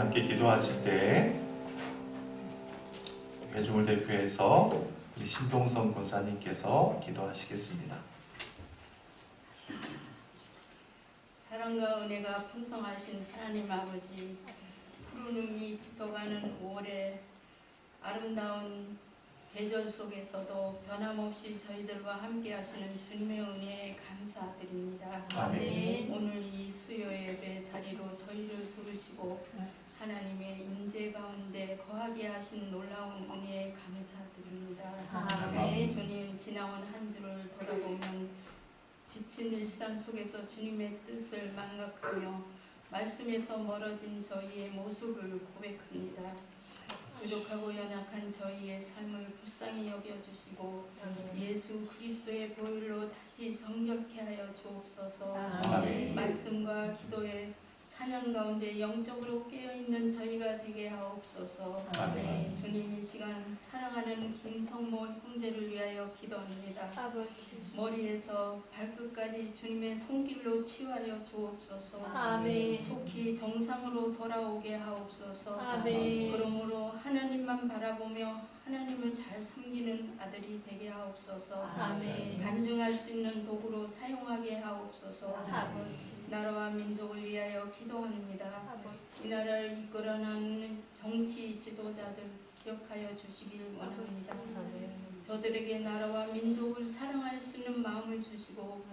함께 기도하실 때 회중을 대표해서 우리 신동선 권사님께서 기도하시겠습니다. 사랑과 은혜가 풍성하신 하나님 아버지, 푸른 눈이 짙어가는 5월의 아름다운 계절 속에서도 변함없이 저희들과 함께 하시는 주님의 은혜에 감사드립니다. 아멘. 오늘 이 수요 예배 자리로 저희를 부르시고 하나님의 임재 가운데 거하게 하신 놀라운 은혜에 감사드립니다. 아멘. 주님, 지나온 한 주를 돌아보면 지친 일상 속에서 주님의 뜻을 망각하며 말씀에서 멀어진 저희의 모습을 고백합니다. 부족하고 연약한 저희의 삶을 불쌍히 여겨주시고 예수 그리스도의 보혈로 다시 정결케 하여 주옵소서. 아멘. 말씀과 기도의 찬양 가운데 영적으로 깨어있는 저희가 되게 하옵소서. 아멘. 주님, 이 시간 사랑하는 김성모 형제를 위하여 기도합니다. 머리에서 발끝까지 주님의 손길로 치유하여 주옵소서. 아멘. 속히 정상으로 돌아오게 하옵소서. 아멘. 그러므로 하나님만 바라보며 하나님을 잘 섬기는 아들이 되게 하옵소서. 아멘. 간증할 수 있는 도구로 사용하게 하옵소서. 아버지. 나라와 민족을 위하여 기도합니다. 아버지. 이 나라를 이끌어나가는 정치 지도자들 기억하여 주시길 원합니다. 저들에게 나라와 민족을 사랑할 수 있는 마음을 주시고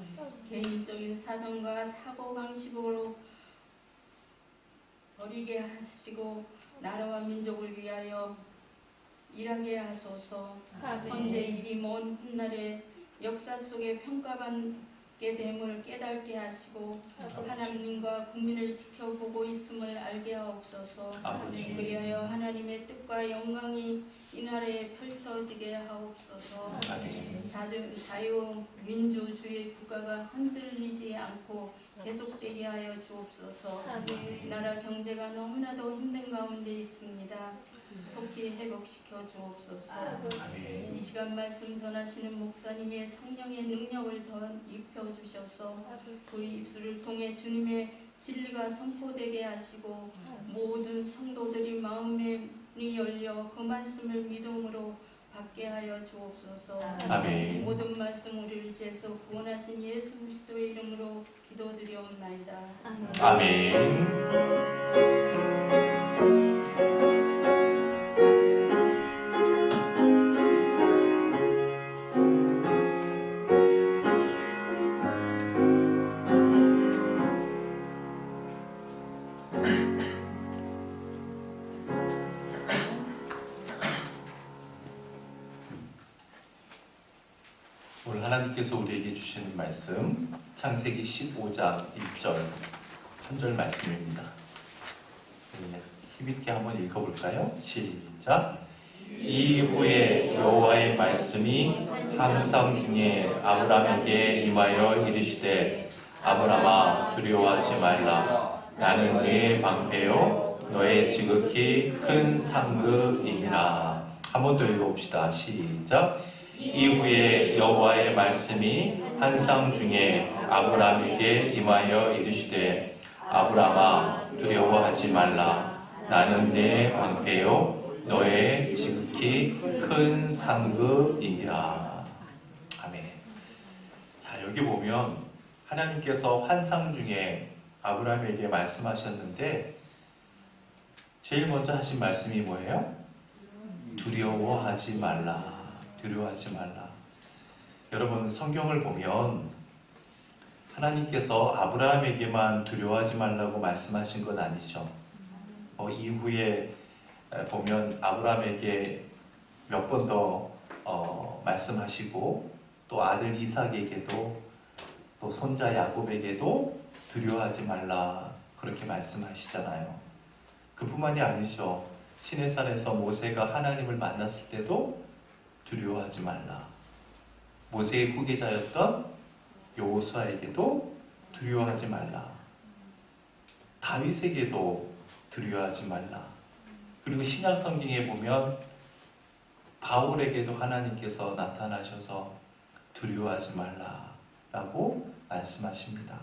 개인적인 사정과 사고방식으로 버리게 하시고 나라와 민족을 위하여 일하게 하소서. 현재 일이 먼 훗날에 역사 속에 평가받게 됨을 깨닫게 하시고 하나님과 국민을 지켜보고 있음을 알게 하옵소서. 아버지. 그리하여 하나님의 뜻과 영광이 이 나라에 펼쳐지게 하옵소서. 자유민주주의 국가가 흔들리지 않고 계속되게 하여 주옵소서. 나라 경제가 너무나도 힘든 가운데 있습니다. 속히 회복시켜 주옵소서. 이 시간 말씀 전하시는 목사님의 성령의 능력을 더 입혀주셔서 그 입술을 통해 주님의 진리가 선포되게 하시고 모든 성도들이 마음이 열려 그 말씀을 믿음으로 받게 하여 주옵소서. 아멘. 모든 말씀 우리를 지에서 구원하신 예수 그리스도의 이름으로 기도드리옵나이다. 아멘. 오늘 하나님께서 우리에게 주시는 말씀 창세기 15장 1절 3절 말씀입니다. 힘있게 한번 읽어볼까요? 시작. 이후에 여호와의 말씀이 함성 중에 아브라함에게 임하여 이르시되 아브라함아 두려워하지 말라. 나는 네 방패요 너의 지극히 큰 상급이니라. 한 번 더 읽어봅시다. 시작. 이후에 여호와의 말씀이 환상 중에 아브라함에게 임하여 이르시되 아브라함아 두려워하지 말라. 나는 네 방패요 너의 지극히 큰 상급이니라. 아멘. 자, 여기 보면 하나님께서 환상 중에 아브라함에게 말씀하셨는데 제일 먼저 하신 말씀이 뭐예요? 두려워하지 말라. 두려워하지 말라. 여러분, 성경을 보면 하나님께서 아브라함에게만 두려워하지 말라고 말씀하신 건 아니죠. 이후에 보면 아브라함에게 몇 번 더 말씀하시고 또 아들 이삭에게도 또 손자 야곱에게도 두려워하지 말라 그렇게 말씀하시잖아요. 그뿐만이 아니죠. 시내산에서 모세가 하나님을 만났을 때도 두려워하지 말라. 모세의 후계자였던 여호수아에게도 두려워하지 말라. 다윗에게도 두려워하지 말라. 그리고 신약 성경에 보면 바울에게도 하나님께서 나타나셔서 두려워하지 말라라고 말씀하십니다.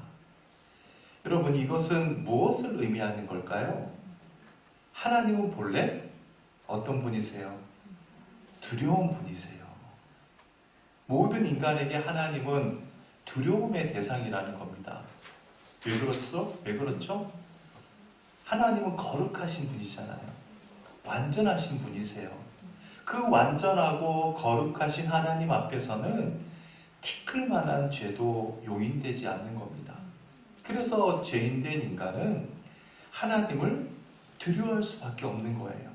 여러분, 이것은 무엇을 의미하는 걸까요? 하나님은 본래 어떤 분이세요? 두려운 분이세요. 모든 인간에게 하나님은 두려움의 대상이라는 겁니다. 왜 그렇죠? 왜 그렇죠? 하나님은 거룩하신 분이잖아요. 완전하신 분이세요. 그 완전하고 거룩하신 하나님 앞에서는 티끌만한 죄도 용인되지 않는 겁니다. 그래서 죄인된 인간은 하나님을 두려워할 수밖에 없는 거예요.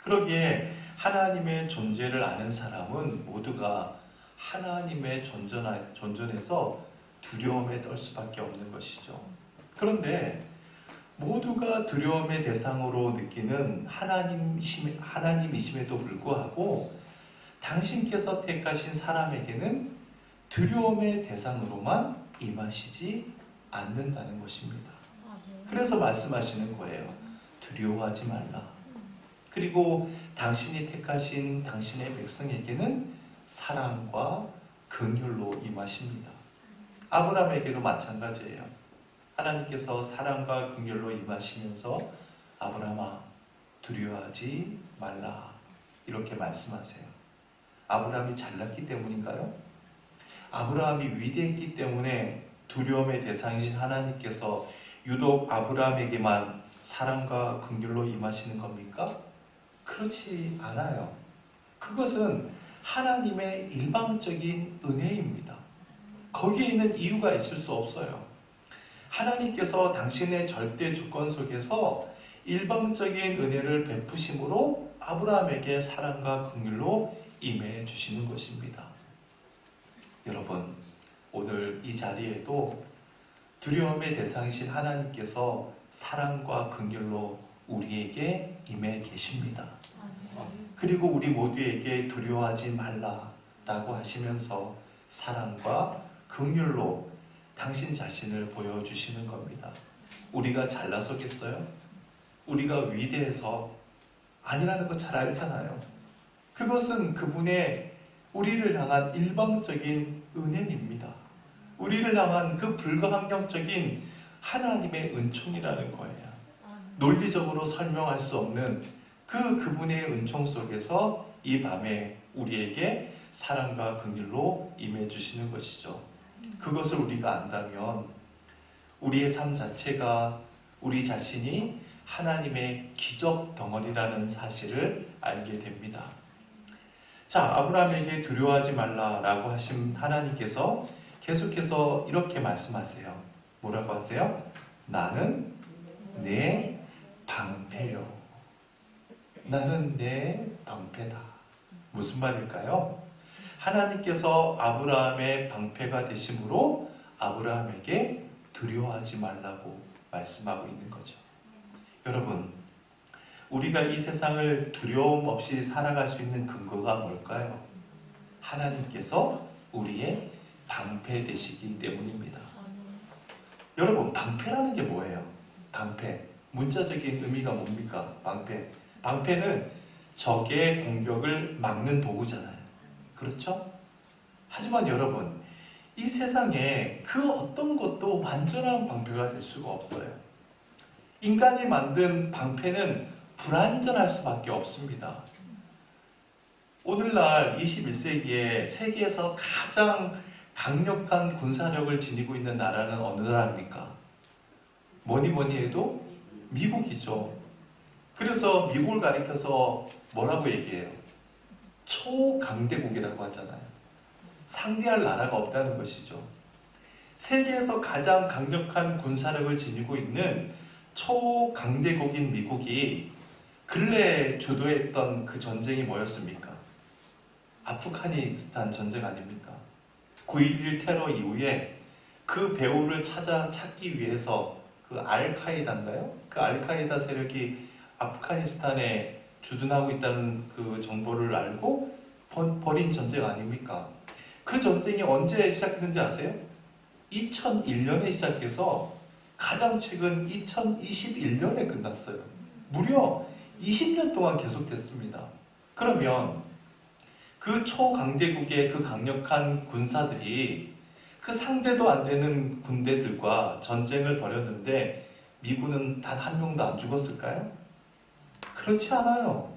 그러기에 하나님의 존재를 아는 사람은 모두가 하나님의 존전에서 두려움에 떨 수밖에 없는 것이죠. 그런데 모두가 두려움의 대상으로 느끼는 하나님이심에도 불구하고 당신께서 택하신 사람에게는 두려움의 대상으로만 임하시지 않는다는 것입니다. 그래서 말씀하시는 거예요. 두려워하지 말라. 그리고 당신이 택하신 당신의 백성에게는 사랑과 긍휼로 임하십니다. 아브라함에게도 마찬가지예요. 하나님께서 사랑과 긍휼로 임하시면서 아브라함아 두려워하지 말라 이렇게 말씀하세요. 아브라함이 잘났기 때문인가요? 아브라함이 위대했기 때문에 두려움의 대상이신 하나님께서 유독 아브라함에게만 사랑과 긍휼로 임하시는 겁니까? 그렇지 않아요. 그것은 하나님의 일방적인 은혜입니다. 거기에 있는 이유가 있을 수 없어요. 하나님께서 당신의 절대 주권 속에서 일방적인 은혜를 베푸심으로 아브라함에게 사랑과 긍휼로 임해 주시는 것입니다. 여러분, 오늘 이 자리에도 두려움의 대상이신 하나님께서 사랑과 긍휼로 우리에게 임해 계십니다. 그리고 우리 모두에게 두려워하지 말라라고 하시면서 사랑과 긍휼로 당신 자신을 보여주시는 겁니다. 우리가 잘나서겠어요? 우리가 위대해서 아니라는 거 잘 알잖아요. 그것은 그분의 우리를 향한 일방적인 은혜입니다. 우리를 향한 그 불가항력적인 하나님의 은총이라는 거예요. 논리적으로 설명할 수 없는 그분의 은총 속에서 이 밤에 우리에게 사랑과 긍휼로 임해 주시는 것이죠. 그것을 우리가 안다면 우리의 삶 자체가 우리 자신이 하나님의 기적 덩어리라는 사실을 알게 됩니다. 자, 아브라함에게 두려워하지 말라라고 하신 하나님께서 계속해서 이렇게 말씀하세요. 뭐라고 하세요? 나는 내 방패요. 나는 내 방패다. 무슨 말일까요? 하나님께서 아브라함의 방패가 되심으로 아브라함에게 두려워하지 말라고 말씀하고 있는 거죠. 여러분, 우리가 이 세상을 두려움 없이 살아갈 수 있는 근거가 뭘까요? 하나님께서 우리의 방패 되시기 때문입니다. 여러분, 방패라는 게 뭐예요? 방패. 문자적인 의미가 뭡니까? 방패. 방패는 적의 공격을 막는 도구잖아요. 그렇죠? 하지만 여러분, 이 세상에 그 어떤 것도 완전한 방패가 될 수가 없어요. 인간이 만든 방패는 불완전할 수밖에 없습니다. 오늘날 21세기에 세계에서 가장 강력한 군사력을 지니고 있는 나라는 어느 나라입니까? 뭐니 해도 미국이죠. 그래서 미국을 가리켜서 뭐라고 얘기해요? 초강대국이라고 하잖아요. 상대할 나라가 없다는 것이죠. 세계에서 가장 강력한 군사력을 지니고 있는 초강대국인 미국이 근래 주도했던 그 전쟁이 뭐였습니까? 아프가니스탄 전쟁 아닙니까? 9.11 테러 이후에 그 배후를 찾기 위해서 그 알카이다인가요? 그 알카이다 세력이 아프가니스탄에 주둔하고 있다는 그 정보를 알고 벌인 전쟁 아닙니까? 그 전쟁이 언제 시작했는지 아세요? 2001년에 시작해서 가장 최근 2021년에 끝났어요. 무려 20년 동안 계속됐습니다. 그러면 그 초강대국의 그 강력한 군사들이 그 상대도 안 되는 군대들과 전쟁을 벌였는데 미군은 단 한 명도 안 죽었을까요? 그렇지 않아요.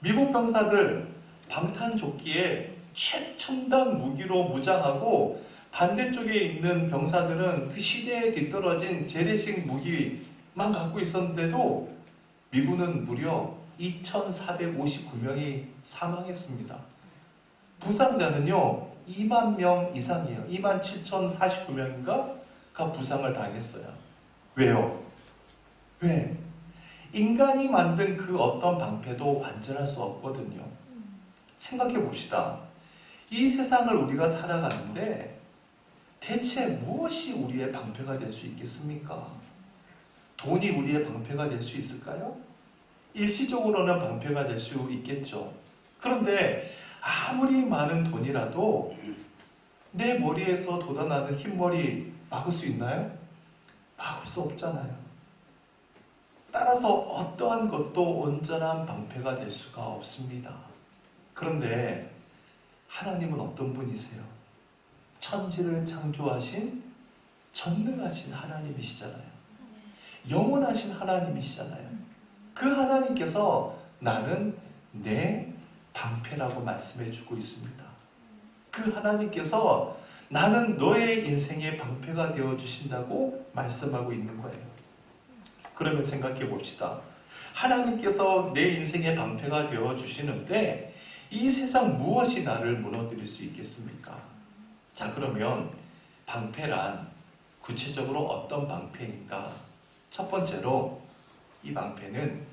미국 병사들 방탄조끼에 최첨단 무기로 무장하고 반대쪽에 있는 병사들은 그 시대에 뒤떨어진 재래식 무기만 갖고 있었는데도 미군은 무려 2,459명이 사망했습니다. 부상자는요 2만 명 이상이에요. 27,049명인가가 부상을 당했어요. 왜요? 왜? 인간이 만든 그 어떤 방패도 완전할 수 없거든요. 생각해 봅시다. 이 세상을 우리가 살아가는데 대체 무엇이 우리의 방패가 될 수 있겠습니까? 돈이 우리의 방패가 될 수 있을까요? 일시적으로는 방패가 될 수 있겠죠. 그런데 아무리 많은 돈이라도 내 머리에서 돋아나는 흰머리 막을 수 있나요? 막을 수 없잖아요. 따라서 어떠한 것도 온전한 방패가 될 수가 없습니다. 그런데 하나님은 어떤 분이세요? 천지를 창조하신 전능하신 하나님이시잖아요. 영원하신 하나님이시잖아요. 그 하나님께서 나는 내 방패라고 말씀해주고 있습니다. 그 하나님께서 나는 너의 인생의 방패가 되어주신다고 말씀하고 있는 거예요. 그러면 생각해 봅시다. 하나님께서 내 인생의 방패가 되어주시는데 이 세상 무엇이 나를 무너뜨릴 수 있겠습니까? 자, 그러면 방패란 구체적으로 어떤 방패인가? 첫 번째로 이 방패는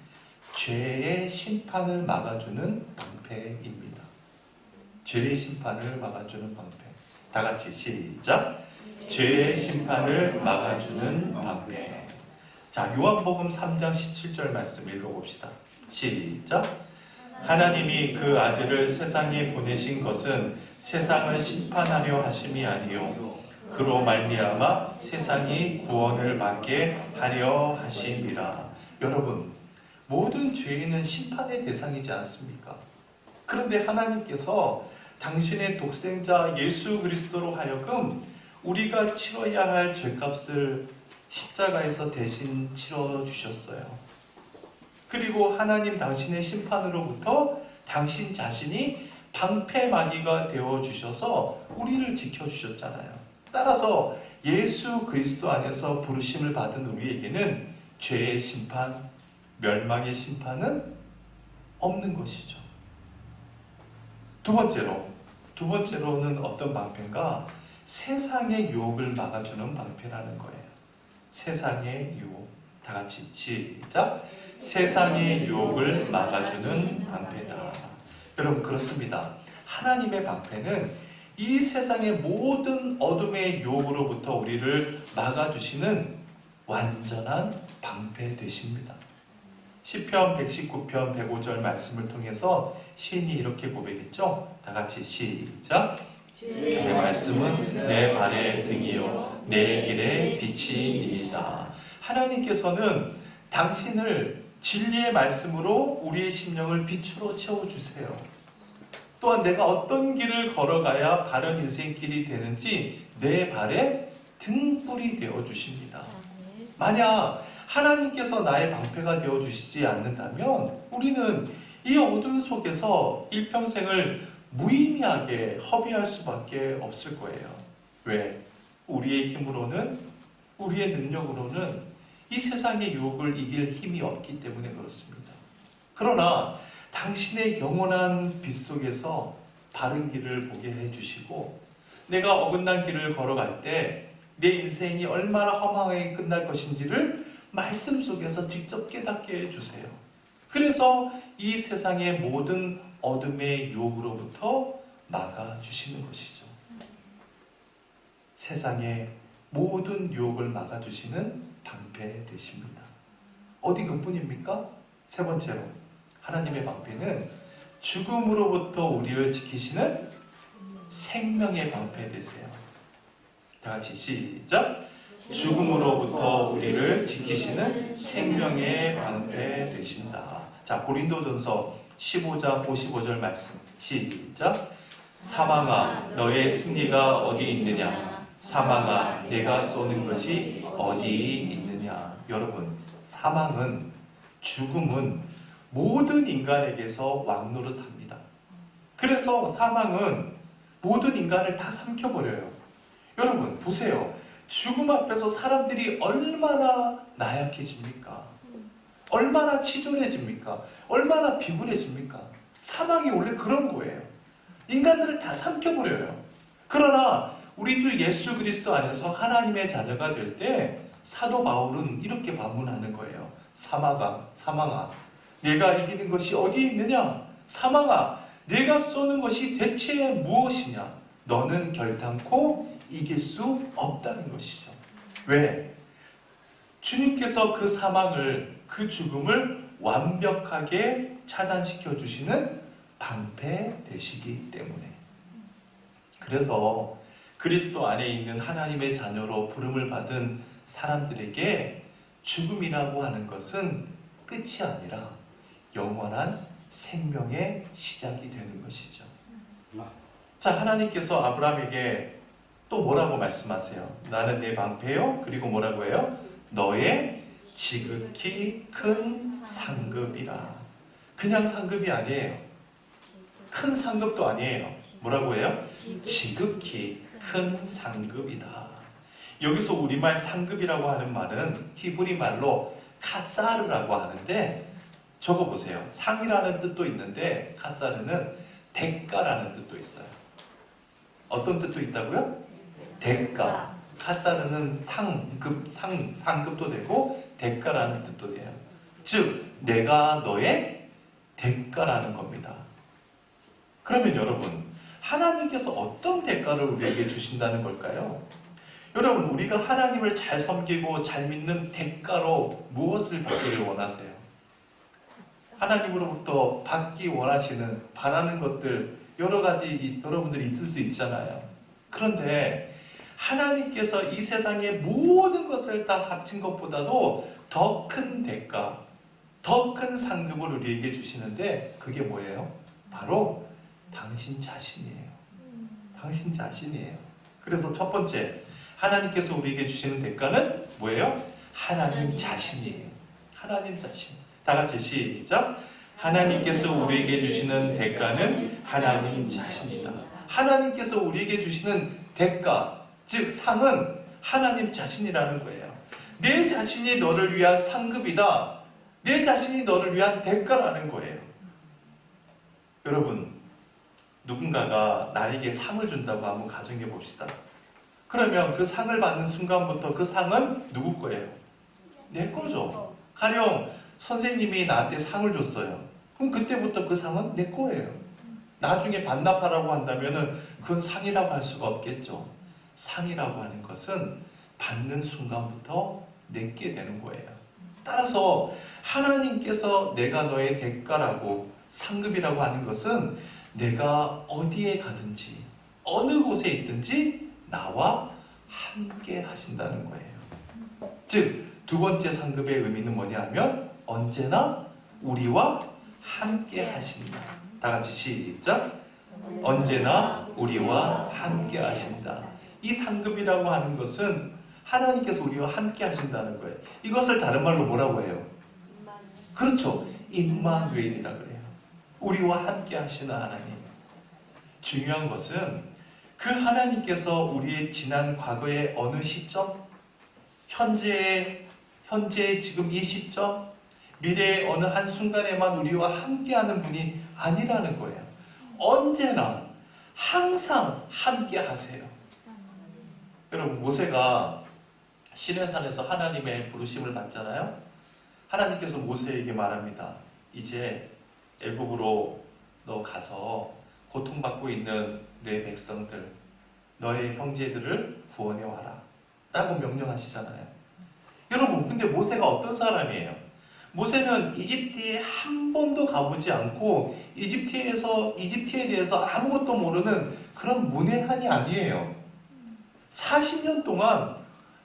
죄의 심판을 막아주는 방패입니다. 죄의 심판을 막아주는 방패. 다 같이 시작. 죄의 심판을 막아주는 방패. 자, 요한복음 3장 17절 말씀 읽어봅시다. 시작. 하나님이 그 아들을 세상에 보내신 것은 세상을 심판하려 하심이 아니요 그로 말미암아 세상이 구원을 받게 하려 하심이라. 여러분, 모든 죄인은 심판의 대상이지 않습니까? 그런데 하나님께서 당신의 독생자 예수 그리스도로 하여금 우리가 치러야 할 죄값을 십자가에서 대신 치러주셨어요. 그리고 하나님 당신의 심판으로부터 당신 자신이 방패막이가 되어주셔서 우리를 지켜주셨잖아요. 따라서 예수 그리스도 안에서 부르심을 받은 우리에게는 죄의 심판, 멸망의 심판은 없는 것이죠. 두 번째로는 어떤 방패인가? 세상의 유혹을 막아주는 방패라는 거예요. 세상의 유혹. 다 같이 시작. 세상의 유혹을 막아주는 방패다. 여러분, 그렇습니다. 하나님의 방패는 이 세상의 모든 어둠의 유혹으로부터 우리를 막아주시는 완전한 방패 되십니다. 시편 119편 105절 말씀을 통해서 시인이 이렇게 고백했죠. 다 같이 시작. 내 말씀은 내 발의 등이요 내 길의 빛이니이다. 하나님께서는 당신을 진리의 말씀으로 우리의 심령을 빛으로 채워주세요. 또한 내가 어떤 길을 걸어가야 바른 인생길이 되는지 내 발에 등불이 되어주십니다. 만약 하나님께서 나의 방패가 되어주시지 않는다면 우리는 이 어둠 속에서 일평생을 무의미하게 허비할 수밖에 없을 거예요. 왜? 우리의 힘으로는, 우리의 능력으로는 이 세상의 유혹을 이길 힘이 없기 때문에 그렇습니다. 그러나 당신의 영원한 빛 속에서 바른 길을 보게 해주시고 내가 어긋난 길을 걸어갈 때 내 인생이 얼마나 허망하게 끝날 것인지를 말씀 속에서 직접 깨닫게 해주세요. 그래서 이 세상의 모든 어둠의 유혹으로부터 막아주시는 것이죠. 세상의 모든 유혹을 막아주시는 방패 되십니다. 어디 그뿐입니까? 세 번째로 하나님의 방패는 죽음으로부터 우리를 지키시는 생명의 방패 되세요. 다 같이 시작. 죽음으로부터 우리를 지키시는 생명의 방패 되신다. 자, 고린도전서 15장 55절 말씀 시작. 사망아 너의 승리가 어디 있느냐? 사망아 내가 쏘는 것이 어디 있느냐? 여러분, 사망은, 죽음은 모든 인간에게서 왕노릇합니다. 그래서 사망은 모든 인간을 다 삼켜버려요. 여러분 보세요. 죽음 앞에서 사람들이 얼마나 나약해집니까? 얼마나 치졸해집니까? 얼마나 비굴해집니까? 사망이 원래 그런 거예요. 인간들을 다 삼켜버려요. 그러나 우리 주 예수 그리스도 안에서 하나님의 자녀가 될 때 사도 바울은 이렇게 반문하는 거예요. 사망아, 내가 이기는 것이 어디에 있느냐? 사망아, 내가 쏘는 것이 대체 무엇이냐? 너는 결단코 이길 수 없다는 것이죠. 왜? 주님께서 그 사망을, 그 죽음을 완벽하게 차단시켜 주시는 방패 되시기 때문에. 그래서 그리스도 안에 있는 하나님의 자녀로 부름을 받은 사람들에게 죽음이라고 하는 것은 끝이 아니라 영원한 생명의 시작이 되는 것이죠. 자, 하나님께서 아브라함에게 또 뭐라고 말씀하세요? 나는 내 방패요. 그리고 뭐라고 해요? 너의 지극히 큰 상급이라. 그냥 상급이 아니에요. 큰 상급도 아니에요. 뭐라고 해요? 지극히 큰 상급이다. 여기서 우리말 상급이라고 하는 말은 히브리 말로 카사르라고 하는데, 적어보세요. 상이라는 뜻도 있는데 카사르는 대가라는 뜻도 있어요. 어떤 뜻도 있다고요? 대가. 카사르는 상급도 되고 대가라는 뜻도 돼요. 즉 내가 너의 대가라는 겁니다. 그러면 여러분, 하나님께서 어떤 대가를 우리에게 주신다는 걸까요? 여러분, 우리가 하나님을 잘 섬기고 잘 믿는 대가로 무엇을 받기를 원하세요? 하나님으로부터 받기 원하시는, 바라는 것들 여러 가지 여러분들이 있을 수 있잖아요. 그런데 하나님께서 이 세상의 모든 것을 다 합친 것보다도 더 큰 대가, 더 큰 상급을 우리에게 주시는데 그게 뭐예요? 바로 당신 자신이에요. 당신 자신이에요. 그래서 첫 번째, 하나님께서 우리에게 주시는 대가는 뭐예요? 하나님 자신이에요. 하나님 자신. 다 같이 시작. 하나님께서 우리에게 주시는 대가는 하나님 자신이다. 하나님께서 우리에게 주시는 대가, 즉 상은 하나님 자신이라는 거예요. 내 자신이 너를 위한 상급이다. 내 자신이 너를 위한 대가라는 거예요. 여러분, 누군가가 나에게 상을 준다고 한번 가정해 봅시다. 그러면 그 상을 받는 순간부터 그 상은 누구 거예요? 내 거죠. 가령 선생님이 나한테 상을 줬어요. 그럼 그때부터 그 상은 내 거예요. 나중에 반납하라고 한다면 그건 상이라고 할 수가 없겠죠. 상이라고 하는 것은 받는 순간부터 내게 되는 거예요. 따라서 하나님께서 내가 너의 대가라고, 상급이라고 하는 것은 내가 어디에 가든지 어느 곳에 있든지 나와 함께 하신다는 거예요. 즉 두 번째 상급의 의미는 뭐냐면 언제나 우리와 함께 하신다. 다 같이 시작. 언제나 우리와 함께 하신다. 이 상급이라고 하는 것은 하나님께서 우리와 함께 하신다는 거예요. 이것을 다른 말로 뭐라고 해요? 그렇죠. 임마누엘이라 그래요. 우리와 함께 하시는 하나님. 중요한 것은 그 하나님께서 우리의 지난 과거의 어느 시점, 현재의 지금 이 시점, 미래의 어느 한순간에만 우리와 함께하는 분이 아니라는 거예요. 언제나 항상 함께 하세요. 여러분, 모세가 시내산에서 하나님의 부르심을 받잖아요. 하나님께서 모세에게 말합니다. 이제 애굽으로 너 가서 고통받고 있는 내 백성들, 너의 형제들을 구원해 와라 라고 명령하시잖아요. 여러분, 근데 모세가 어떤 사람이에요? 모세는 이집트에 한 번도 가보지 않고 이집트에 대해서 아무것도 모르는 그런 문외한이 아니에요. 40년 동안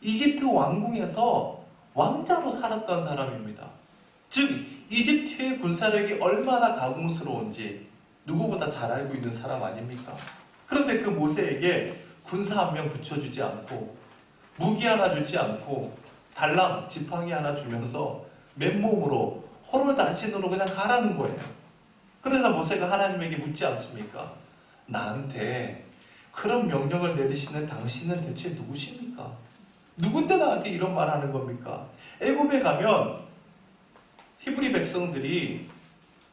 이집트 왕궁에서 왕자로 살았던 사람입니다. 즉 이집트의 군사력이 얼마나 가공스러운지 누구보다 잘 알고 있는 사람 아닙니까? 그런데 그 모세에게 군사 한 명 붙여주지 않고, 무기 하나 주지 않고, 달랑 지팡이 하나 주면서 맨몸으로 호롤단신으로 그냥 가라는 거예요. 그래서 모세가 하나님에게 묻지 않습니까? 나한테 그런 명령을 내리시는 당신은 대체 누구십니까? 누군데 나한테 이런 말 하는 겁니까? 애굽에 가면 히브리 백성들이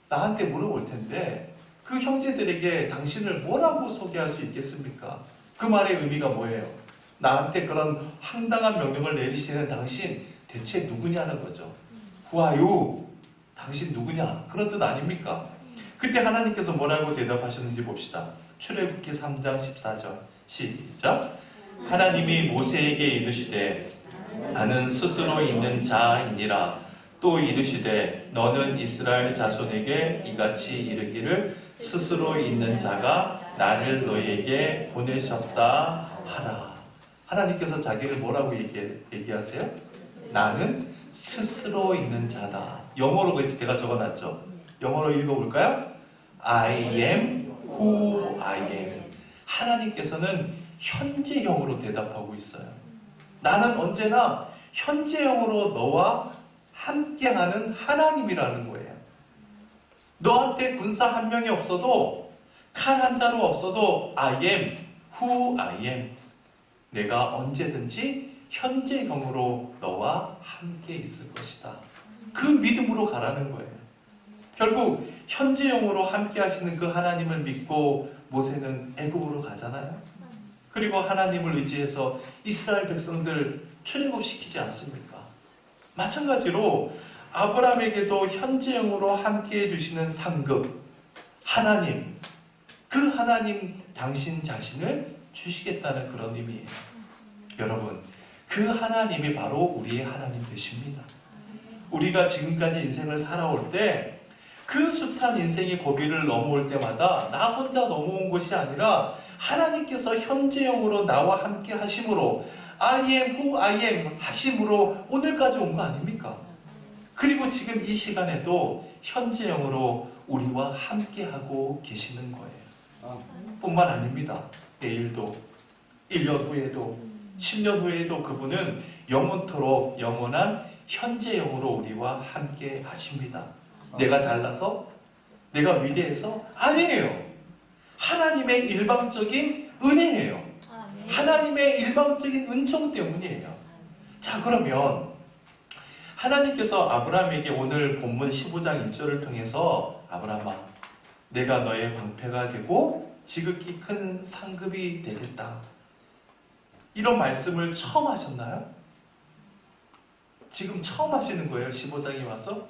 나한테 물어볼 텐데 그 형제들에게 당신을 뭐라고 소개할 수 있겠습니까? 그 말의 의미가 뭐예요? 나한테 그런 황당한 명령을 내리시는 당신 대체 누구냐는 거죠. Who are you? 당신 누구냐? 그런 뜻 아닙니까? 그때 하나님께서 뭐라고 대답하셨는지 봅시다. 출애굽기 3장 14절 시작. 하나님이 모세에게 이르시되 나는 스스로 있는 자이니라. 또 이르시되 너는 이스라엘 자손에게 이같이 이르기를 스스로 있는 자가 나를 너희에게 보내셨다 하라. 하나님께서 자기를 뭐라고 얘기하세요? 나는 스스로 있는 자다. 영어로 제가 적어놨죠. 영어로 읽어볼까요? I am who I am. 하나님께서는 현재형으로 대답하고 있어요. 나는 언제나 현재형으로 너와 함께하는 하나님이라는 거예요. 너한테 군사 한 명이 없어도 칼 한 자루 없어도 I am who I am. 내가 언제든지 현재형으로 너와 함께 있을 것이다. 그 믿음으로 가라는 거예요. 결국 현재형으로 함께 하시는 그 하나님을 믿고 모세는 애굽으로 가잖아요. 그리고 하나님을 의지해서 이스라엘 백성들 출애굽시키지 않습니까? 마찬가지로 아브라함에게도 현재형으로 함께 해주시는 상급 하나님, 그 하나님 당신 자신을 주시겠다는 그런 의미예요. 여러분, 그 하나님이 바로 우리의 하나님 되십니다. 우리가 지금까지 인생을 살아올 때 그 숱한 인생의 고비를 넘어올 때마다 나 혼자 넘어온 것이 아니라 하나님께서 현재형으로 나와 함께 하심으로 I am who I am 하심으로 오늘까지 온 거 아닙니까? 그리고 지금 이 시간에도 현재형으로 우리와 함께하고 계시는 거예요. 뿐만 아닙니다. 내일도, 1년 후에도, 10년 후에도 그분은 영원토록 영원한 현재형으로 우리와 함께 하십니다. 내가 잘나서? 내가 위대해서? 아니에요. 하나님의 일방적인 은혜예요. 하나님의 일방적인 은총 때문이에요. 자, 그러면 하나님께서 아브라함에게 오늘 본문 15장 1절을 통해서 아브라함아, 내가 너의 방패가 되고 지극히 큰 상급이 되겠다. 이런 말씀을 처음 하셨나요? 지금 처음 하시는 거예요? 15장에 와서?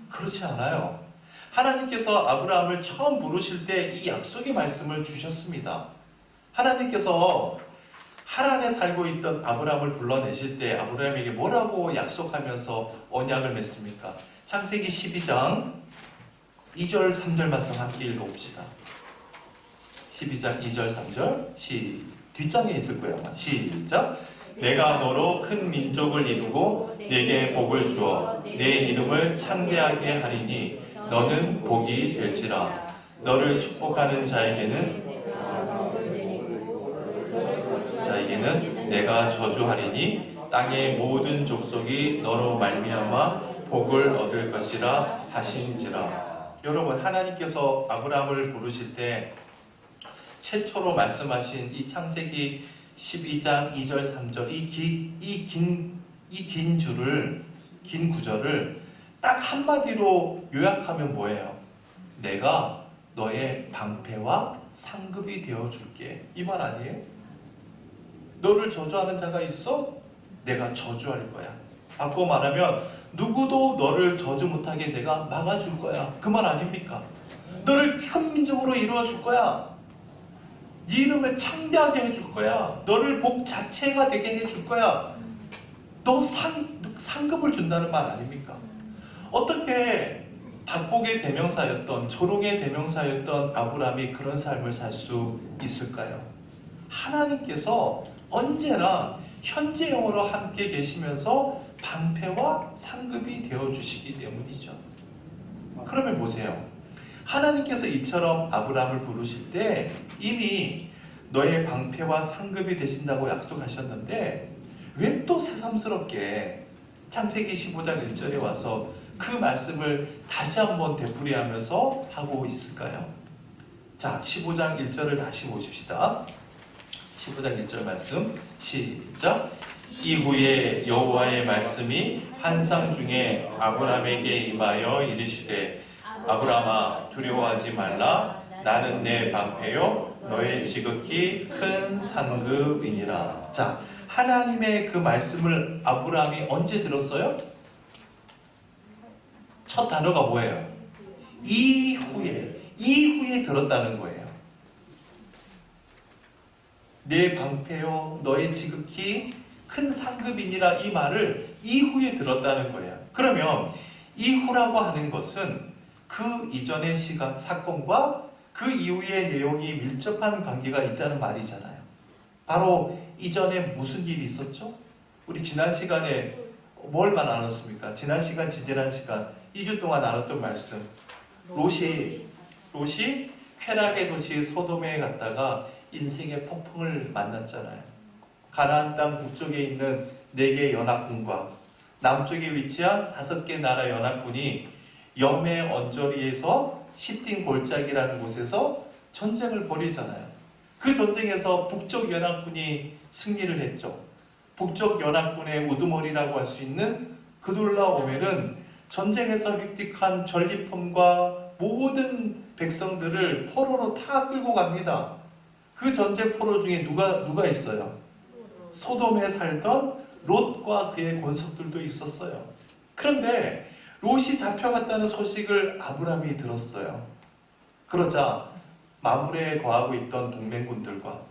그렇지 않아요. 하나님께서 아브라함을 처음 부르실 때 이 약속의 말씀을 주셨습니다. 하나님께서 하란에 살고 있던 아브라함을 불러내실 때 아브라함에게 뭐라고 약속하면서 언약을 맺습니까? 창세기 12장 2절 3절 말씀 함께 읽어봅시다. 12장 2절 3절 뒷장에 있을 거예요. 시작. 내가 너로 큰 민족을 이루고 내게 복을 주어 내 이름을 창대하게 하리니 너는 복이 될지라. 너를 축복하는 자에게는 내가 저주하리니 땅의 모든 족속이 너로 말미암아 복을 얻을 것이라 하신지라. 여러분, 하나님께서 아브라함을 부르실 때 최초로 말씀하신 이 창세기 12장 2절 3절 이 긴 구절을 딱 한마디로 요약하면 뭐예요? 내가 너의 방패와 상급이 되어줄게. 이 말 아니에요? 너를 저주하는 자가 있어? 내가 저주할 거야. 바꿔 말하면 누구도 너를 저주 못하게 내가 막아줄 거야. 그 말 아닙니까? 너를 큰 민족으로 이루어줄 거야. 네 이름을 창대하게 해줄 거야. 너를 복 자체가 되게 해줄 거야. 너 상급을 준다는 말 아닙니까? 어떻게 박복의 대명사였던, 조롱의 대명사였던 아브라함이 그런 삶을 살 수 있을까요? 하나님께서 언제나 현재형으로 함께 계시면서 방패와 상급이 되어주시기 때문이죠. 그러면 보세요. 하나님께서 이처럼 아브라함을 부르실 때 이미 너의 방패와 상급이 되신다고 약속하셨는데 왜 또 새삼스럽게 창세기 15장 1절에 와서 그 말씀을 다시 한번 되풀이하면서 하고 있을까요? 자, 15장 1절을 다시 보십시다. 15장 1절 말씀 시작. 이후에 여호와의 말씀이 환상 중에 아브라함에게 임하여 이르시되 아브라함아 두려워하지 말라. 나는 내 방패요 너의 지극히 큰 상급이니라. 자, 하나님의 그 말씀을 아브라함이 언제 들었어요? 첫 단어가 뭐예요? 이후에 들었다는 거예요. 내 방패요 너의 지극히 큰 상급이니라, 이 말을 이후에 들었다는 거예요. 그러면 이후라고 하는 것은 그 이전의 시간, 사건과 그 이후의 내용이 밀접한 관계가 있다는 말이잖아요. 바로 이전에 무슨 일이 있었죠? 우리 지난 시간에 뭘만 나눴습니까? 지난 시간, 지지난 시간 2주 동안 나눴던 말씀. 롯이 쾌락의 도시 소돔에 갔다가 인생의 폭풍을 만났잖아요. 가나안 땅 북쪽에 있는 4개의 연합군과 남쪽에 위치한 5개 나라 연합군이 염의 언저리에서 시딘 골짜기라는 곳에서 전쟁을 벌이잖아요. 그 전쟁에서 북쪽 연합군이 승리를 했죠. 북쪽 연합군의 우두머리라고 할 수 있는 그돌라오멜은 전쟁에서 획득한 전리품과 모든 백성들을 포로로 다 끌고 갑니다. 그 전쟁 포로 중에 누가 있어요? 소돔에 살던 롯과 그의 권속들도 있었어요. 그런데 롯이 잡혀갔다는 소식을 아브라함이 들었어요. 그러자 마므레에 거하고 있던 동맹군들과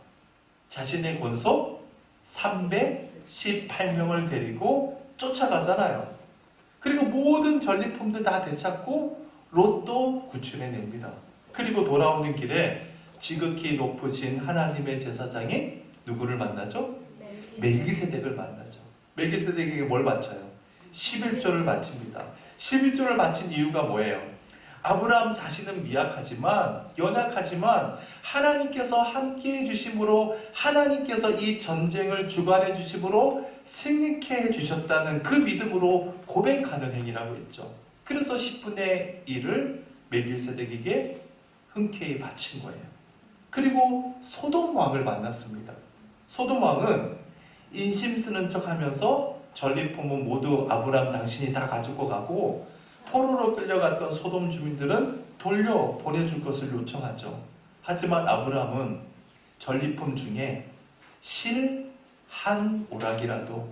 자신의 권속 318명을 데리고 쫓아가잖아요. 그리고 모든 전리품들 다 되찾고 롯도 구출해냅니다. 그리고 돌아오는 길에 지극히 높으신 하나님의 제사장이 누구를 만나죠? 멜기세덱을 만나죠. 멜기세덱에게 뭘 바쳐요? 11조를 바칩니다. 11조를 바친 이유가 뭐예요? 아브라함 자신은 미약하지만, 연약하지만 하나님께서 함께 해주심으로, 하나님께서 이 전쟁을 주관해 주심으로 승리케 해주셨다는 그 믿음으로 고백하는 행위라고 했죠. 그래서 10분의 1을 멜기세덱에게 흔쾌히 바친 거예요. 그리고 소돔 왕을 만났습니다. 소돔 왕은 인심 쓰는 척 하면서 전리품은 모두 아브라함 당신이 다 가지고 가고, 포로로 끌려갔던 소돔 주민들은 돌려 보내줄 것을 요청하죠. 하지만 아브라함은 전리품 중에 실 한 오락이라도,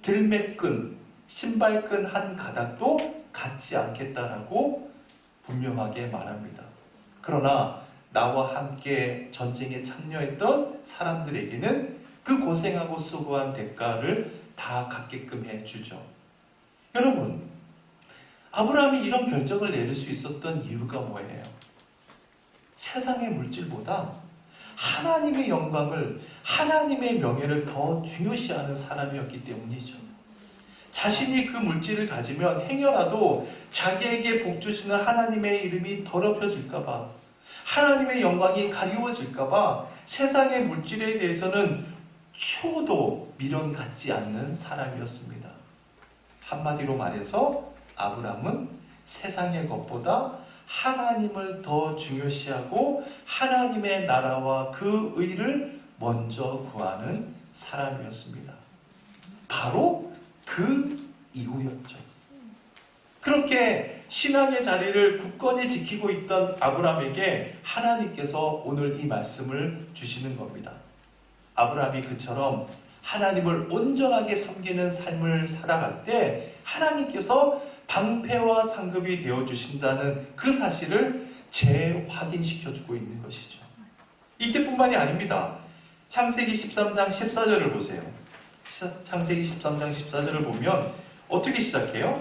들매끈, 신발끈 한 가닥도 갖지 않겠다라고 분명하게 말합니다. 그러나 나와 함께 전쟁에 참여했던 사람들에게는 그 고생하고 수고한 대가를 다 갖게끔 해주죠. 여러분, 아브라함이 이런 결정을 내릴 수 있었던 이유가 뭐예요? 세상의 물질보다 하나님의 영광을, 하나님의 명예를 더 중요시하는 사람이었기 때문이죠. 자신이 그 물질을 가지면 행여라도 자기에게 복 주시는 하나님의 이름이 더럽혀질까봐, 하나님의 영광이 가리워질까봐 세상의 물질에 대해서는 추호도 미련 갖지 않는 사람이었습니다. 한마디로 말해서 아브라함은 세상의 것보다 하나님을 더 중요시하고 하나님의 나라와 그 의를 먼저 구하는 사람이었습니다. 바로 그 이후였죠. 그렇게 신앙의 자리를 굳건히 지키고 있던 아브라함에게 하나님께서 오늘 이 말씀을 주시는 겁니다. 아브라함이 그처럼 하나님을 온전하게 섬기는 삶을 살아갈 때 하나님께서 방패와 상급이 되어주신다는 그 사실을 재확인시켜주고 있는 것이죠. 이때뿐만이 아닙니다. 창세기 13장 14절을 보세요. 창세기 13장 14절을 보면 어떻게 시작해요?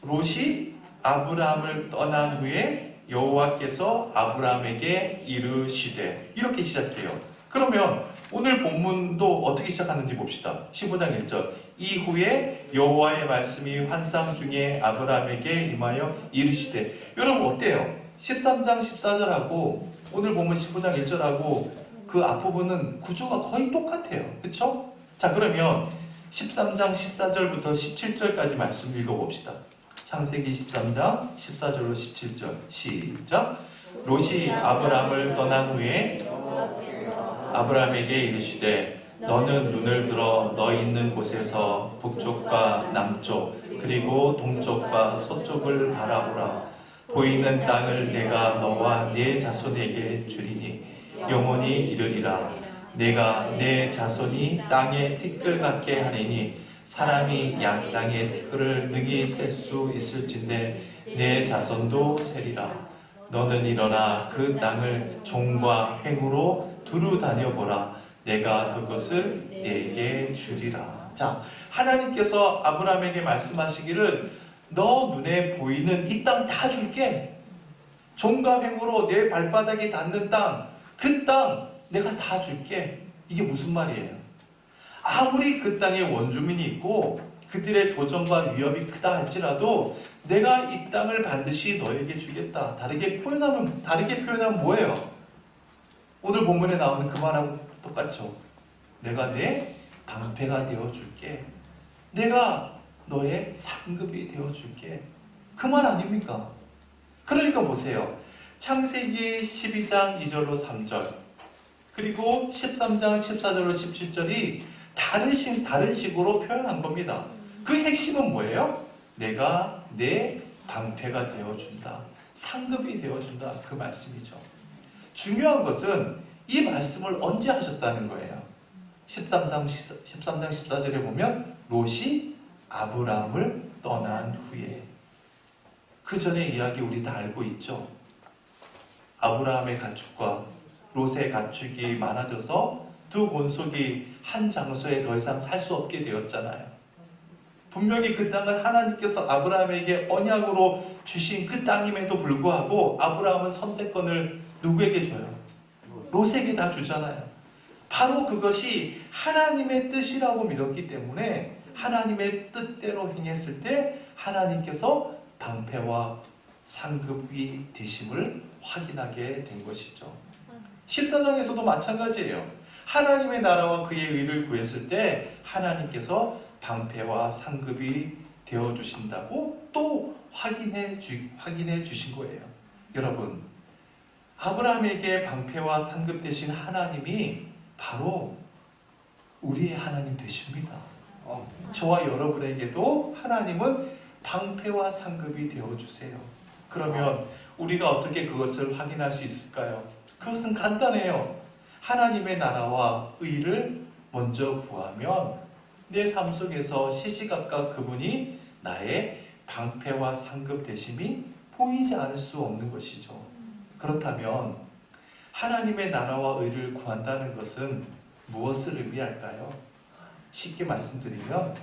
롯이 아브라함을 떠난 후에 여호와께서 아브라함에게 이르시되, 이렇게 시작해요. 그러면 오늘 본문도 어떻게 시작하는지 봅시다. 15장 1절. 이후에 여호와의 말씀이 환상 중에 아브라함에게 임하여 이르시되. 여러분 어때요? 13장 14절하고 오늘 본문 15장 1절하고 그 앞부분은 구조가 거의 똑같아요. 그렇죠? 자, 그러면 13장 14절부터 17절까지 말씀 읽어봅시다. 창세기 13장 14절로 17절 시작. 롯이 아브람을 떠난 후에 아브람에게 이르시되 너는 눈을 들어 너 있는 곳에서 북쪽과 남쪽 그리고 동쪽과 서쪽을 바라보라. 보이는 땅을 내가 너와 네 자손에게 주리니 영원히 이르리라. 내가 내 자손이 땅에 티끌 같게 하리니 사람이 양 땅에 티끌을 능히 셀 수 있을진데 내 자손도 세리라. 너는 일어나 그 땅을 종과 횡으로 두루 다녀보라. 내가 그것을 내게 주리라. 자, 하나님께서 아브라함에게 말씀하시기를 너 눈에 보이는 이 땅 다 줄게. 종과 횡으로 내 발바닥이 닿는 땅, 그 땅 내가 다 줄게. 이게 무슨 말이에요? 아무리 그 땅에 원주민이 있고 그들의 도전과 위협이 크다 할지라도 내가 이 땅을 반드시 너에게 주겠다. 다르게 표현하면 뭐예요? 오늘 본문에 나오는 그 말하고 똑같죠. 내가 내 방패가 되어줄게. 내가 너의 상급이 되어줄게. 그 말 아닙니까? 그러니까 보세요. 창세기 12장 2절로 3절 그리고 13장 14절로 17절이 다른 식으로 표현한 겁니다. 그 핵심은 뭐예요? 내가 내 방패가 되어준다. 상급이 되어준다. 그 말씀이죠. 중요한 것은 이 말씀을 언제 하셨다는 거예요. 13장 14절에 보면 롯이 아브람을 떠난 후에. 그 전의 이야기 우리 다 알고 있죠. 아브라함의 가축과 롯의 가축이 많아져서 두 본속이 한 장소에 더 이상 살 수 없게 되었잖아요. 분명히 그 땅은 하나님께서 아브라함에게 언약으로 주신 그 땅임에도 불구하고 아브라함은 선택권을 누구에게 줘요? 롯에게 다 주잖아요. 바로 그것이 하나님의 뜻이라고 믿었기 때문에 하나님의 뜻대로 행했을 때 하나님께서 방패와 상급이 되심을 확인하게 된 것이죠. 14장에서도 마찬가지예요. 하나님의 나라와 그의 의를 구했을 때 하나님께서 방패와 상급이 되어주신다고 또 확인해 주신 거예요. 여러분, 아브라함에게 방패와 상급 되신 하나님이 바로 우리의 하나님 되십니다. 저와 여러분에게도 하나님은 방패와 상급이 되어주세요. 그러면 우리가 어떻게 그것을 확인할 수 있을까요? 그것은 간단해요. 하나님의 나라와 의를 먼저 구하면 내 삶 속에서 시시각각 그분이 나의 방패와 상급 되심이 보이지 않을 수 없는 것이죠. 그렇다면 하나님의 나라와 의를 구한다는 것은 무엇을 의미할까요? 쉽게 말씀드리면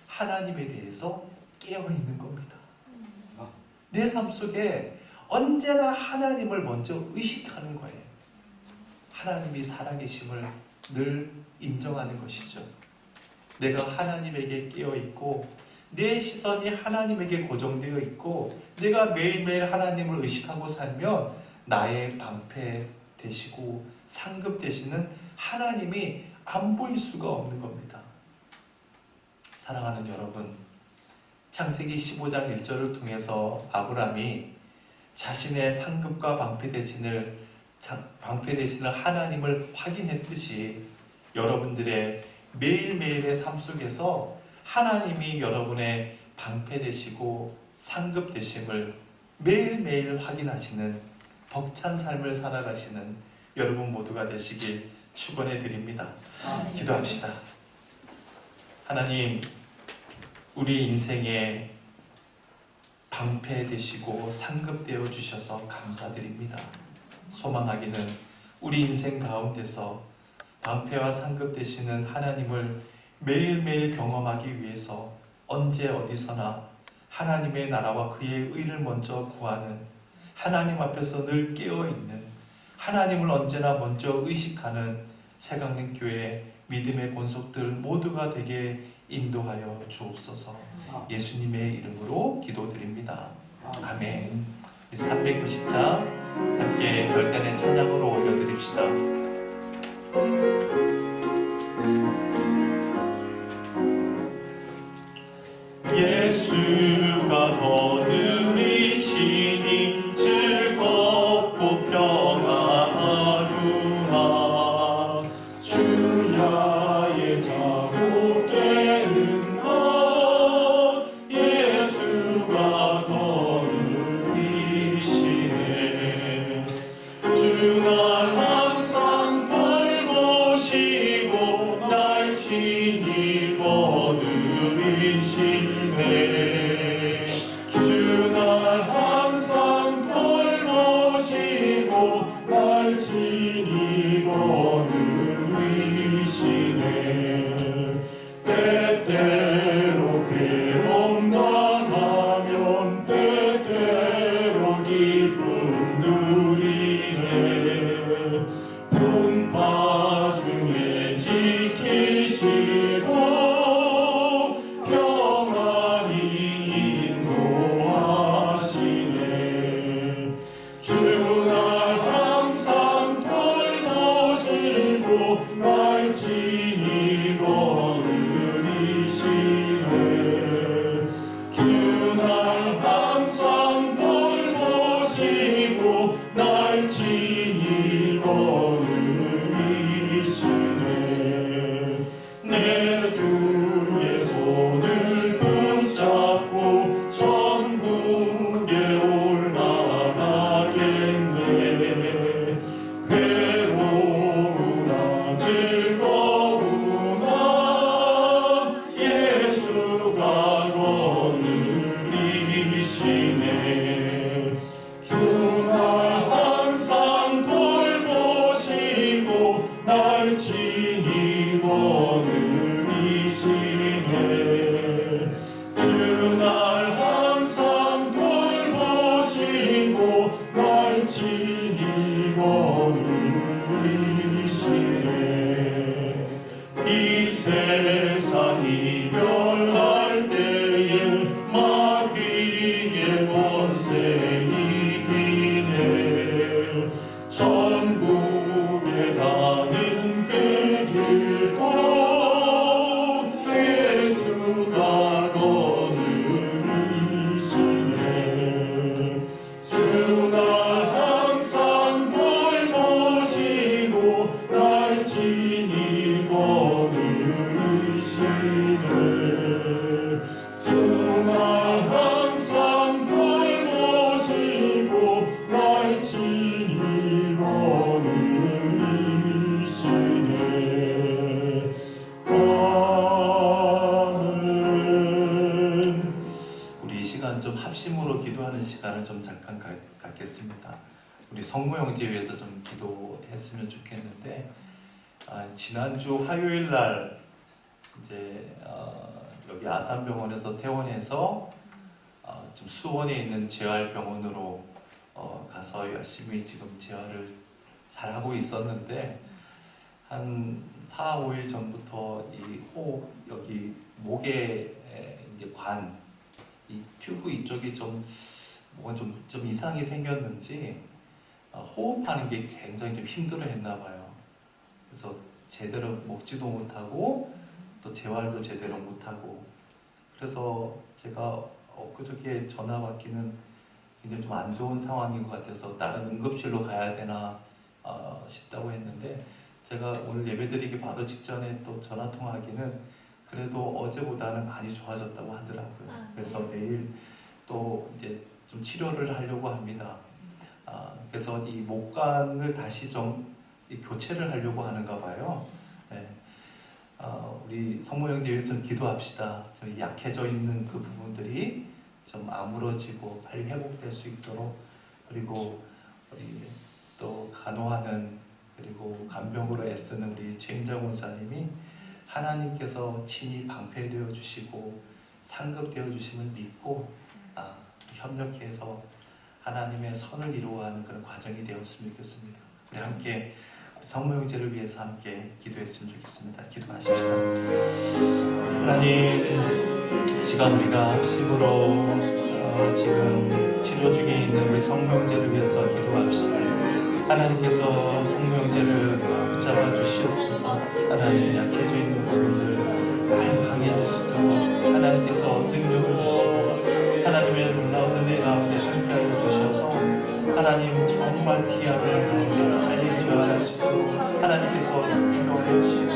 하나님에 대해서 깨어있는 겁니다. 내 삶 속에 언제나 하나님을 먼저 의식하는 거예요. 하나님이 살아계심을 늘 인정하는 것이죠. 내가 하나님에게 깨어있고 내 시선이 하나님에게 고정되어 있고 내가 매일매일 하나님을 의식하고 살면 나의 방패 되시고 상급 되시는 하나님이 안 보일 수가 없는 겁니다. 사랑하는 여러분, 창세기 15장 1절을 통해서 아브람이 자신의 상급과 방패 되시는 하나님을 확인했듯이 여러분들의 매일매일의 삶 속에서 하나님이 여러분의 방패 되시고 상급 되심을 매일매일 확인하시는 벅찬 삶을 살아가시는 여러분 모두가 되시길 축원해 드립니다. 기도합시다. 하나님, 우리 인생에 방패 되시고 상급 되어 주셔서 감사드립니다. 소망하기는 우리 인생 가운데서 방패와 상급 되시는 하나님을 매일매일 경험하기 위해서 언제 어디서나 하나님의 나라와 그의 의를 먼저 구하는, 하나님 앞에서 늘 깨어있는, 하나님을 언제나 먼저 의식하는 새강림교회 믿음의 권속들 모두가 되게 인도하여 주옵소서. 예수님의 이름으로 기도드립니다. 아멘. 390장 함께 별단의 찬양으로 올려드립시다. 기도하는 시간을 좀 잠깐 갖겠습니다. 우리 성모 형제 위해서 좀 기도했으면 좋겠는데, 지난주 화요일 날 이제 여기 아산병원에서 퇴원해서 좀 수원에 있는 재활병원으로 가서 열심히 지금 재활을 잘 하고 있었는데, 한 4, 5일 전부터 이 호흡 여기 목에 이제 이 튜브 이쪽이 뭐가 좀 이상이 생겼는지 호흡하는 게 굉장히 좀 힘들어했나 봐요. 그래서 제대로 먹지도 못하고 또 재활도 제대로 못하고, 그래서 제가 엊그저께 전화 받기는 굉장히 좀 안 좋은 상황인 것 같아서 다른 응급실로 가야 되나 싶다고 했는데, 제가 오늘 예배드리기 바로 직전에 또 전화 통화하기는 그래도 어제보다는 많이 좋아졌다고 하더라고요. 그래서 내일 또 이제 좀 치료를 하려고 합니다. 그래서 이 목관을 다시 좀 교체를 하려고 하는가 봐요. 네. 우리 성모 형제 위해서 기도합시다. 저희 약해져 있는 그 부분들이 좀 아물어지고 빨리 회복될 수 있도록, 그리고 우리 또 간호하는 그리고 간병으로 애쓰는 우리 최인정 원사님이 하나님께서 친히 방패되어 주시고 상급되어 주심을 믿고 협력해서 하나님의 선을 이루어가는 그런 과정이 되었으면 좋겠습니다. 우리 함께 성모 형제를 위해서 함께 기도했으면 좋겠습니다. 기도하십시다. 하나님, 시간 우리가 합심으로 지금 치료 중에 있는 우리 성모 형제를 위해서 기도합시다. 하나님께서 성모 형제를 붙잡아 주시옵소서. 하나님, 약해져 있는 부분들 많이 강해질 수 있도록 하나님께서 능력을 주시고 하나님의 놀라운 은혜 가운데 함께하여 주셔서 하나님 정말 귀한 은혜 가운데 빨리 재활할 수 있도록 하나님께서 인도하여 주시고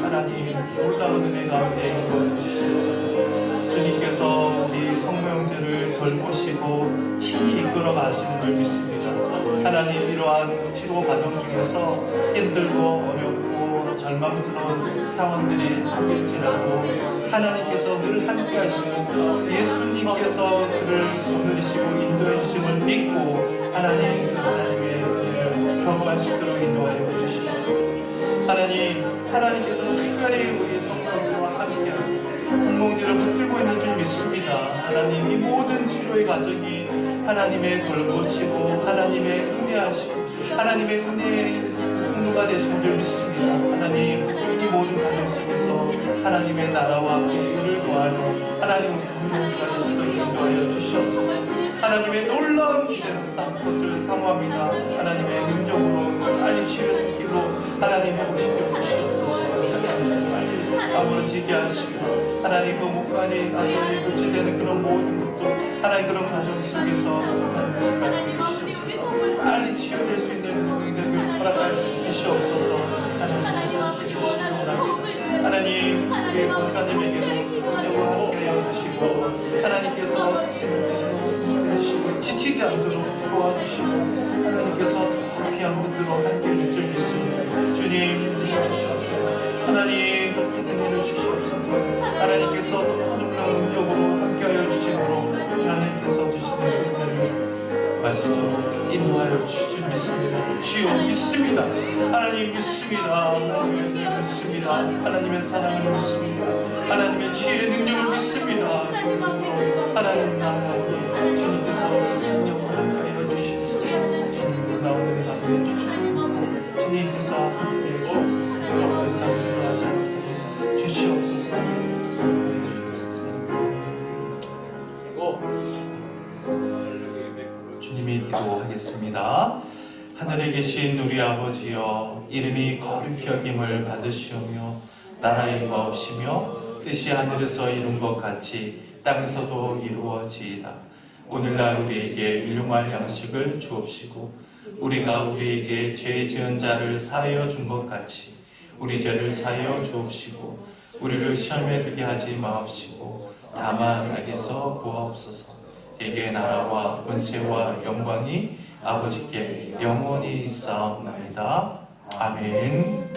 하나님 놀라운 은혜 가운데 인도하여 주시옵소서. 주님께서 우리 성모 형제를 돌보시고 친히 이끌어 가시는 줄 믿습니다. 하나님, 이러한 치료 과정 중에서 힘들고 어렵고 절망스러운 상황들이 생길지라도 하나님께서 늘 함께 하시면서 예수님께서 그를 거느리시고 인도해 주심을 믿고 하나님의 은혜를 경험할 수 있도록 인도하여 주시옵소서. 하나님께서 특별히 우리 성령님과 함께 성령님을 붙들고 있는 줄 믿습니다. 하나님, 이 모든 치료의 과정이 하나님의 돌보시고 하나님의 은혜하시고 하나님의 은혜의 공로가 되시는 줄 믿습니다. 하나님, 이 모든 과정 속에서 하나님의 나라와 의를 구하는 하나님의 공로가 되시도록 인도하여 주시옵소서. 하나님의 놀라운 기대는 것을 사모합니다. 하나님의 능력으로 빨리 치유의 길로 하나님 회복시켜 주시옵소서. 하나님, 빨리 아무러지게 하시고 하나님 그 목관이 하나님 교체되는 그런 모든 것들 하나님 그런 과정 속에서 하나님 주시옵소서. 빨리 치유될 수 있는 능력을 허락하여 주시옵소서. 하나님께서 주시옵소서. 하나님, 우리 권사님에게도 능력을 함께하여 주시고 하나님께서 지치지 않도록 도와주시고 하나님께서 더 귀한 분들로 함께해 주실 믿습니다. 주님, 주시옵소서. 하나님, 높은 은혜를 주시옵소서. 하나님께서 더 놀라운 능력으로 함께하여 주시므로 하나님께서 주시는 은혜를 말씀으로 인도하여 주실 믿습니다. 주여 믿습니다. 하나님 믿습니다. 하나님의 믿습니다. 하나님의 사랑을 믿습니다. 하나님의 지혜의 능력을 믿습니다. 하나님 나라에 주님께서 능력을 함께하여 주시옵소서. 주님 나오는 가운데 주시옵소서. 주님께서 함께해 주옵소서. 세상을 하지 않게 주시옵소서. 주님이 기도하겠습니다. 하늘에 계신 우리 아버지여, 이름이 거룩히 여김을 받으시오며 나라의 임하옵시며 뜻이 하늘에서 이룬 것 같이 땅에서도 이루어지이다. 오늘날 우리에게 일용할 양식을 주옵시고 우리가 우리에게 죄 지은 자를 사하여 준 것 같이 우리 죄를 사하여 주옵시고 우리를 시험에 들게 하지 마옵시고 다만 악에서 구하옵소서. 에게 나라와 권세와 영광이 아버지께 영원히 있사옵나이다. 아멘.